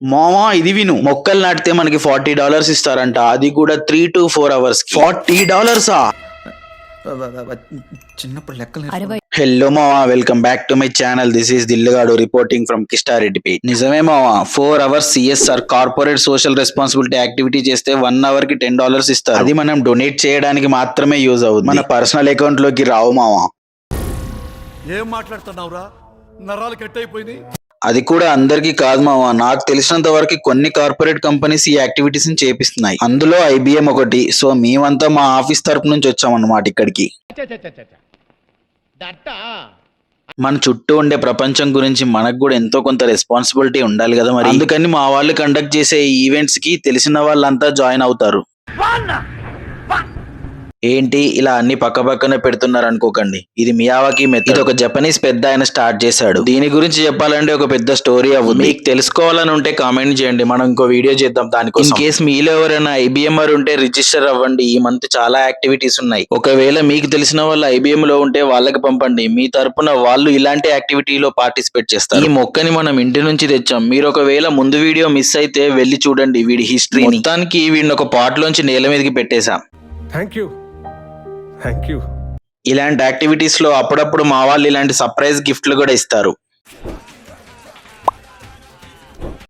మామా ఇది విను, మొక్కలు నాటితే మనకి $40 ఇస్తారంట, అది కూడా 3 to 4 hours. $40? చిన్నప్పుడు లెక్కలు హలో మావా, welcome back to my channel. This is దిల్లుగాడు రిపోర్టింగ్ ఫ్రమ్ కిష్టారెడ్డిపేట్. నిజమే మావా, 4 hours CSR corporate social responsibility activity చేస్తే 1 hour కి $10 ఇస్తారు. అది మనం డొనేట్ చేయడానికి మాత్రమే యూజ్ అవుతుంది, మన పర్సనల్ అకౌంట్ లోకి రావు మావా. ఏం మాట్లాడుతున్నావురా, నరాలు కట్ అయిపోయినాయి. అది కూడా అందరికీ కాదు మావా, నాకు తెలిసినంత వరకు కొన్ని కార్పొరేట్ కంపెనీస్ ఈ యాక్టివిటీస్ ని చేపిస్తున్నాయి, అందులో IBM ఒకటి. సో మేమంతా మా ఆఫీస్ తరపు నుంచి వచ్చామన్నమాట ఇక్కడికి. మన చుట్టూ ఉండే ప్రపంచం గురించి మనకు కూడా ఎంతో కొంత రెస్పాన్సిబిలిటీ ఉండాలి కదా మరి. అందుకని మా వాళ్ళు కండక్ట్ చేసే ఈవెంట్స్ కి తెలిసిన వాళ్ళంతా జాయిన్ అవుతారు. ఏంటి ఇలా అన్ని పక్క పక్కనే పెడుతున్నారు అనుకోకండి, ఇది మియావాకి మెథడ్. ఇది ఒక జపనీస్ పెద్ద ఆయన స్టార్ట్ చేశాడు. దీని గురించి చెప్పాలంటే ఒక పెద్ద స్టోరీ అవుతుంది. మీకు తెలుసుకోవాలని ఉంటే కామెంట్ చేయండి, మనం ఇంకో వీడియో చేద్దాం దానికోసం. ఇన్ కేస్ మీలో ఎవరైనా IBMR ఉంటే రిజిస్టర్ అవ్వండి. ఈ మంత్ చాలా యాక్టివిటీస్ ఉన్నాయి. ఒకవేళ మీకు తెలిసిన వాళ్ళు IBM లో ఉంటే వాళ్ళకి పంపండి, మీ తరపున వాళ్ళు ఇలాంటి యాక్టివిటీలో పార్టిసిపేట్ చేస్తారు. ఈ మొక్కని మనం ఇంటి నుంచి తెచ్చాం. మీరు ఒకవేళ ముందు వీడియో మిస్ అయితే వెళ్ళి చూడండి వీడి హిస్టరీ. మొత్తానికి వీడిని ఒక పాట్ లోంచి నేల మీదకి పెట్టేశాం. Thank you. ఇలాంటి యాక్టివిటీస్ లో అప్పుడప్పుడు మా వాళ్ళు ఇలాంటి సర్ప్రైజ్ గిఫ్ట్లు కూడా ఇస్తారు.